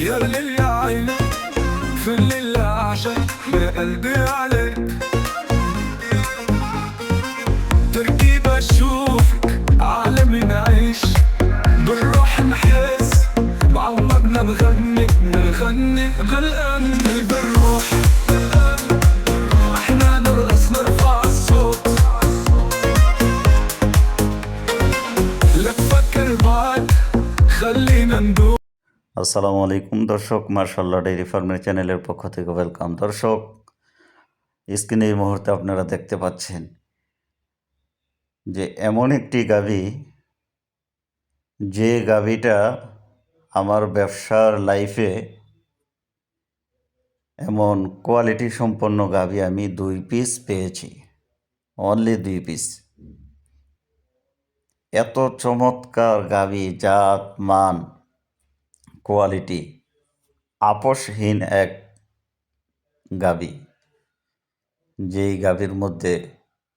يا ليل يا عين في الليل أعشق يا قلبي عليك، تركيبة أشوفك عالمي نعيش بالروح نحس بعمرنا بغني غلقان بالروح، احنا نرقص نرفع الصوت لا تفكر بعد خلينا ندوب। আসসালামু আলাইকুম দর্শক, মার্শাল্লাহ ডেইরি ফার্মের চ্যানেলের পক্ষ থেকে ওয়েলকাম। দর্শক, স্ক্রিনে এই মুহূর্তে আপনারা দেখতে পাচ্ছেন যে এমন একটি গাভী, যে গাভীটা আমার ব্যবসার লাইফে এমন কোয়ালিটি সম্পন্ন গাভী আমি 2 পিস পেয়েছি, অনলি 2 পিস। এত চমৎকার গাভী, জাত মান কোয়ালিটি আপোষহীন এক গাভী, যেই গাভীর মধ্যে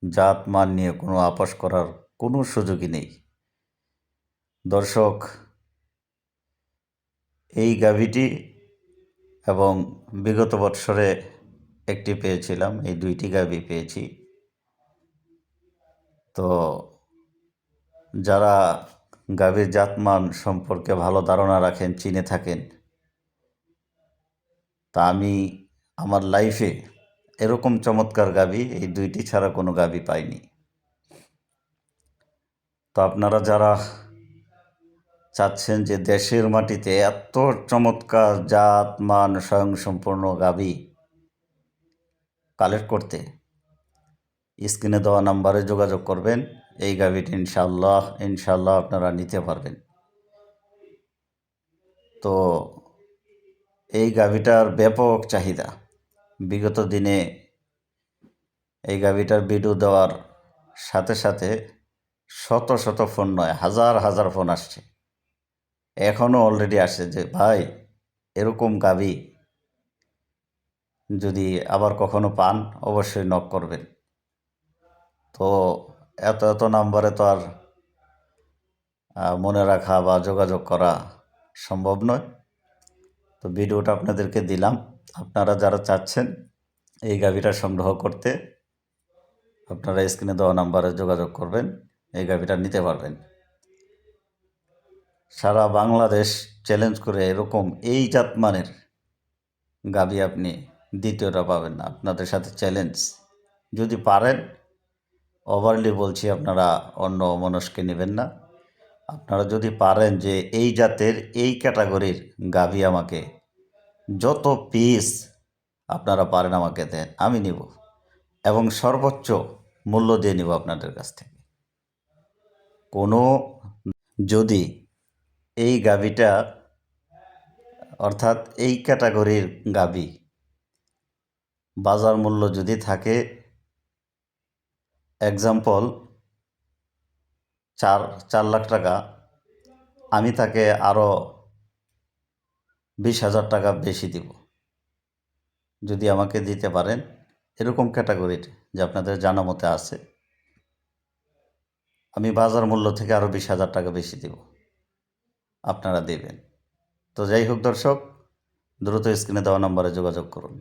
জাত মান নিয়ে কোনো আপোষ করার কোনো সুযোগই নেই। দর্শক, এই গাভীটি এবং বিগত বৎসরে একটি পেয়েছিলাম, এই 2টি গাভী পেয়েছি। তো যারা গাভীর জাতমান সম্পর্কে ভালো ধারণা রাখেন, চিনে থাকেন, তা আমি আমার লাইফে এরকম চমৎকার গাভী এই 2টি ছাড়া কোনো গাভী পাইনি। তো আপনারা যারা চাচ্ছেন যে দেশের মাটিতে এত চমৎকার জাত মান স্বয়ংসম্পূর্ণ গাভী কালেক্ট করতে, স্ক্রিনে দেওয়া নাম্বারে যোগাযোগ করবেন। এই গাভীটি ইনশাল্লাহ আপনারা নিতে পারবেন। তো এই গাভীটার ব্যাপক চাহিদা। বিগত দিনে এই গাভীটার ভিডিও দেওয়ার সাথে সাথে শত শত ফোন নয়, হাজার হাজার ফোন আসছে। এখনও অলরেডি আসছে যে ভাই, এরকম গাভী যদি আবার কখনো পান অবশ্যই নক করবেন। তো এত নাম্বারে তো আর মনে রাখা বা যোগাযোগ করা সম্ভব নয়। তো ভিডিওটা আপনাদেরকে দিলাম। আপনারা যারা চাচ্ছেন এই গাভীটা সংগ্রহ করতে, আপনারা স্ক্রিনে দেওয়া নাম্বারে যোগাযোগ করবেন, এই গাভীটা নিতে পারবেন। সারা বাংলাদেশ চ্যালেঞ্জ করে এরকম এই জাতমানের গাভী আপনি দ্বিতীয়টা পাবেন না। আপনাদের সাথে চ্যালেঞ্জ, যদি পারেন, ওভারলি বলছি, আপনারা অন্য মনস্কে নেবেন না। আপনারা যদি পারেন যে এই জাতের এই ক্যাটাগরির গাভী আমাকে যত পিস আপনারা পারেন আমাকে দেন, আমি নিব এবং সর্বোচ্চ মূল্য দিয়ে নিব আপনাদের কাছ থেকে। যদি এই গাভীটা অর্থাৎ এই ক্যাটাগরির গাভী বাজার মূল্য যদি থাকে এক্সাম্পল 4 লাখ টাকা, আমি তাকে আরও 20,000 টাকা বেশি দিব যদি আমাকে দিতে পারেন। এরকম ক্যাটাগরির যে আপনাদের জানা মতে আছে, আমি বাজার মূল্য থেকে আরও 20,000 টাকা বেশি দিব, আপনারা দেবেন। তো যাই হোক দর্শক, দ্রুত স্ক্রিনে দেওয়া নম্বরে যোগাযোগ করুন।